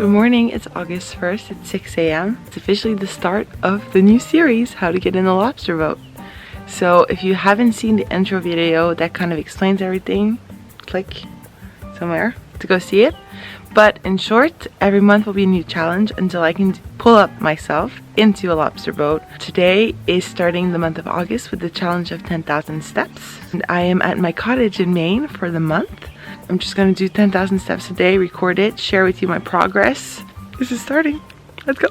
Good morning, it's August 1st, it's 6 a.m. It's officially the start of the new series, How to Get in the Lobster Boat. So if you haven't seen the intro video that kind of explains everything, click somewhere to go see it. But in short, every month will be a new challenge until I can pull up myself into a lobster boat. Today is starting the month of August with the challenge of 10,000 steps. And I am at my cottage in Maine for the month. I'm just gonna do 10,000 steps a day, record it, share with you my progress. This is starting. Let's go.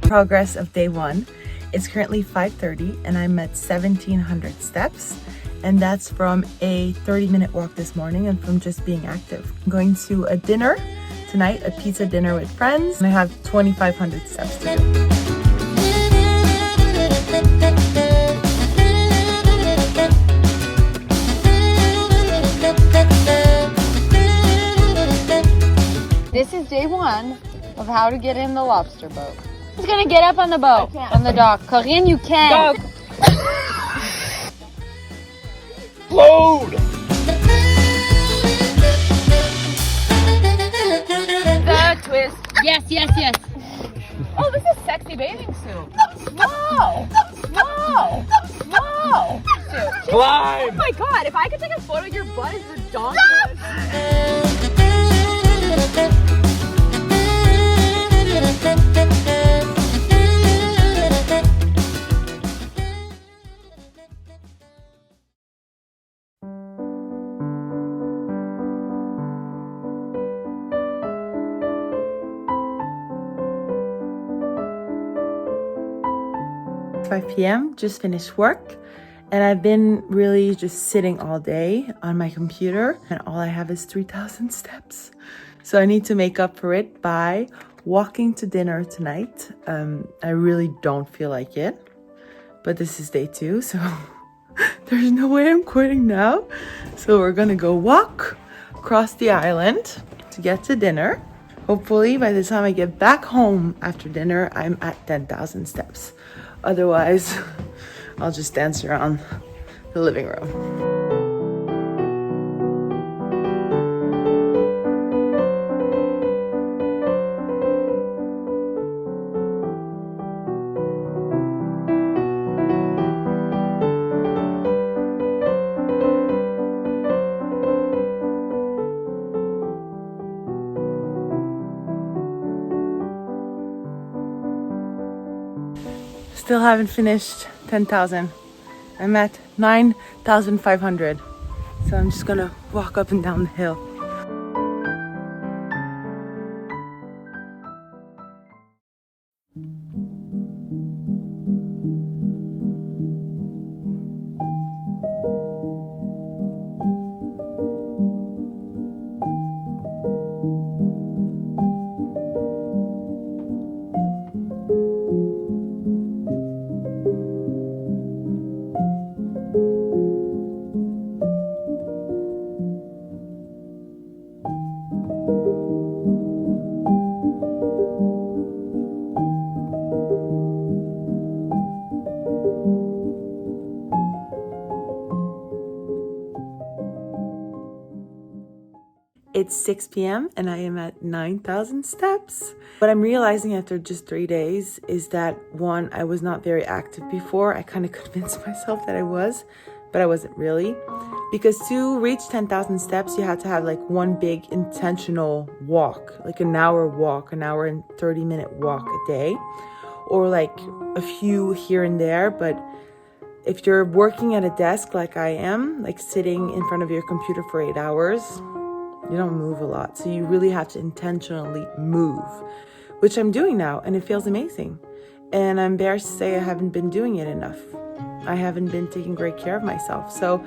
Progress of day one. It's currently 5:30 and I'm at 1,700 steps. And that's from a 30-minute walk this morning and from just being active. I'm going to a dinner tonight, a pizza dinner with friends, and I have 2,500 steps to do. This is day one of how to get in the lobster boat. Who's gonna get up on the boat, on the dock? Corinne, you can. Go. Load! The twist. Yes, yes, yes. Oh, this is sexy bathing suit. Whoa! Whoa! Whoa! Climb! Oh my god, if I could take a photo of your butt as a donkey. It's 5 p.m., just finished work, and I've been really just sitting all day on my computer, and all I have is 3,000 steps. So I need to make up for it by walking to dinner tonight. I really don't feel like it, but this is day two, so there's no way I'm quitting now. So we're gonna go walk across the island to get to dinner. Hopefully by the time I get back home after dinner, I'm at 10,000 steps. Otherwise, I'll just dance around the living room. Still haven't finished 10,000. I'm at 9,500. So I'm just gonna walk up and down the hill. It's 6 p.m. and I am at 9,000 steps. What I'm realizing after just 3 days is that, one, I was not very active before. I kind of convinced myself that I was, but I wasn't really. Because to reach 10,000 steps, you had to have like one big intentional walk, like an hour walk, an hour and 30-minute walk a day, or like a few here and there. But if you're working at a desk like I am, like sitting in front of your computer for 8 hours, you don't move a lot. So you really have to intentionally move, which I'm doing now, and it feels amazing. And I'm embarrassed to say I haven't been doing it enough. I haven't been taking great care of myself. So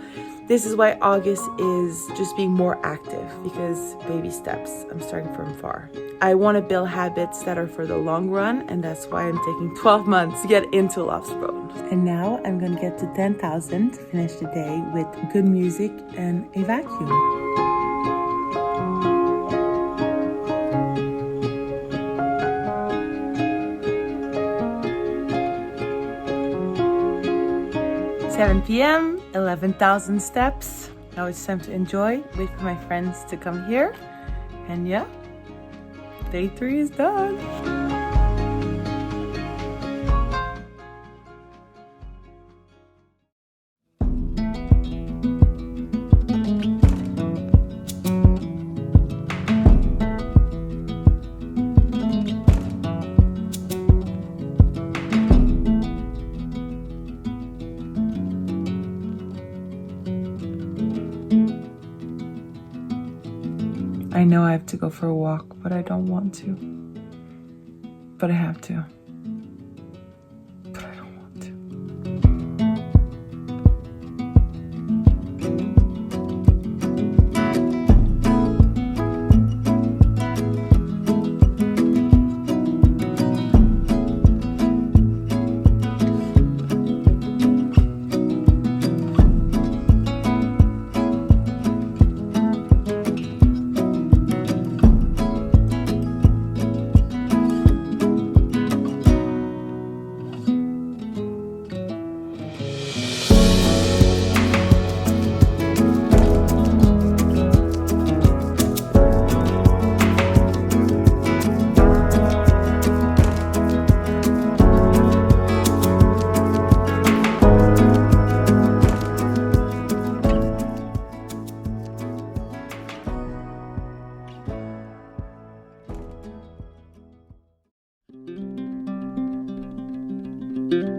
this is why August is just being more active, because baby steps. I'm starting from far. I want to build habits that are for the long run, and that's why I'm taking 12 months to get into Lobster Boat. And now I'm going to get to 10,000 to finish the day with good music and a vacuum. 7 p.m., 11,000 steps. Now it's time to enjoy. Wait for my friends to come here. And yeah, day 3 is done. I know I have to go for a walk, but I don't want to. But I have to. But I don't want to.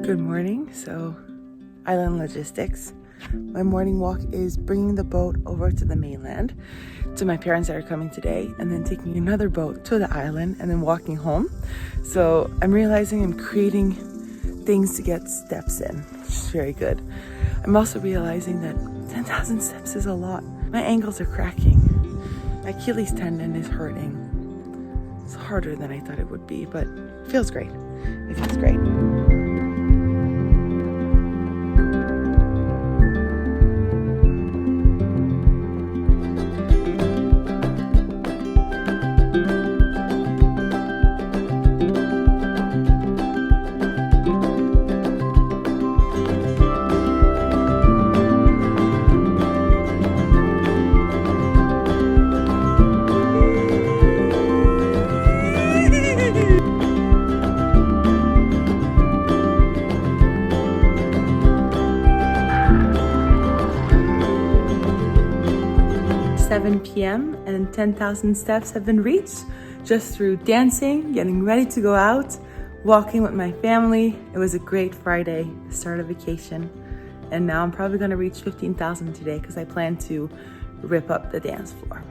Good morning. So, island logistics. My morning walk is bringing the boat over to the mainland to my parents that are coming today, and then taking another boat to the island and then walking home. So I'm realizing I'm creating things to get steps in, which is very good. I'm also realizing that 10,000 steps is a lot. My ankles are cracking. My Achilles tendon is hurting. It's harder than I thought it would be, but it feels great. It feels great. p.m. and 10,000 steps have been reached just through dancing, getting ready to go out, walking with my family. It was a great Friday, the start of vacation. And now I'm probably going to reach 15,000 today because I plan to rip up the dance floor.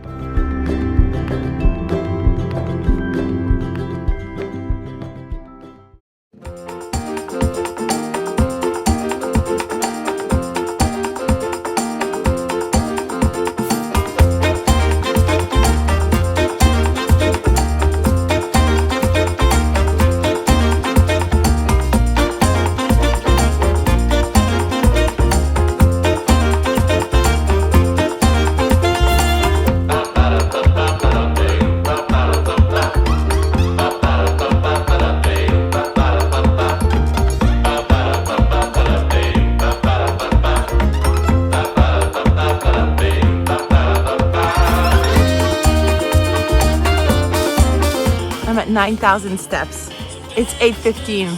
I'm at 9,000 steps. It's 8:15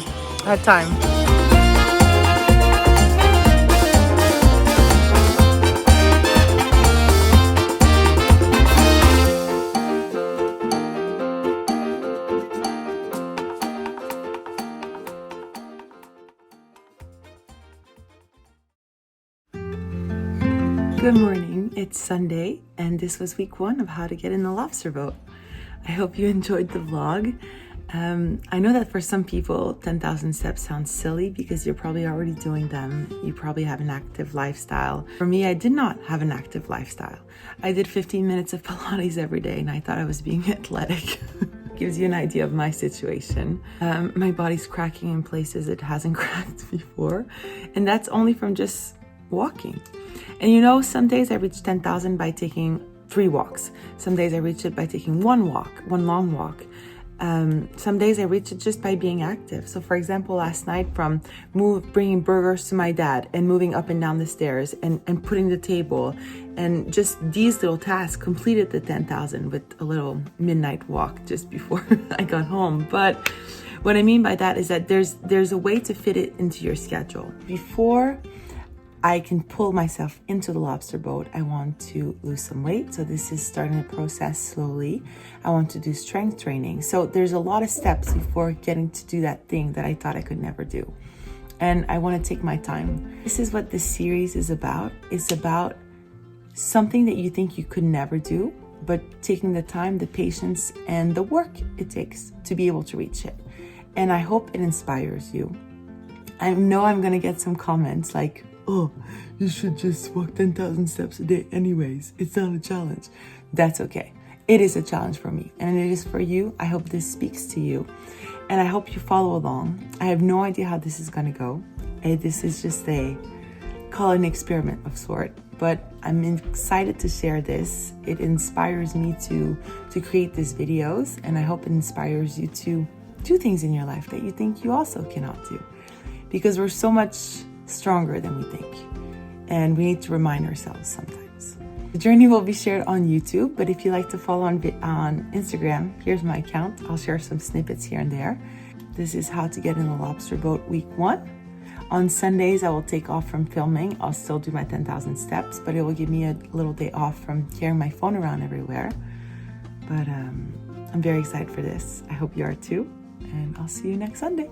that time. Good morning, it's Sunday, and this was week 1 of how to get in the lobster boat. I hope you enjoyed the vlog. I know that for some people, 10,000 steps sounds silly because you're probably already doing them. You probably have an active lifestyle. For me, I did not have an active lifestyle. I did 15 minutes of Pilates every day, and I thought I was being athletic. Gives you an idea of my situation. My body's cracking in places it hasn't cracked before, and that's only from just walking. And you know, some days I reach 10,000 by taking 3 walks. Some days I reach it by taking 1 walk, 1 long walk. Some days I reach it just by being active. So for example, last night from bringing burgers to my dad and moving up and down the stairs and putting the table and just these little tasks completed the 10,000 with a little midnight walk just before I got home. But what I mean by that is that there's a way to fit it into your schedule. Before I can pull myself into the lobster boat, I want to lose some weight. So this is starting the process slowly. I want to do strength training. So there's a lot of steps before getting to do that thing that I thought I could never do. And I want to take my time. This is what this series is about. It's about something that you think you could never do, but taking the time, the patience, and the work it takes to be able to reach it. And I hope it inspires you. I know I'm going to get some comments like, oh, you should just walk 10,000 steps a day anyways. It's not a challenge. That's okay. It is a challenge for me and it is for you. I hope this speaks to you and I hope you follow along. I have no idea how this is going to go. This is just call it an experiment of sort, but I'm excited to share this. It inspires me to create these videos and I hope it inspires you to do things in your life that you think you also cannot do because we're so much stronger than we think. And we need to remind ourselves sometimes. The journey will be shared on YouTube, but if you like to follow on Instagram, here's my account. I'll share some snippets here and there. This is how to get in the lobster boat week 1. On Sundays, I will take off from filming. I'll still do my 10,000 steps, but it will give me a little day off from carrying my phone around everywhere. But I'm very excited for this. I hope you are too. And I'll see you next Sunday.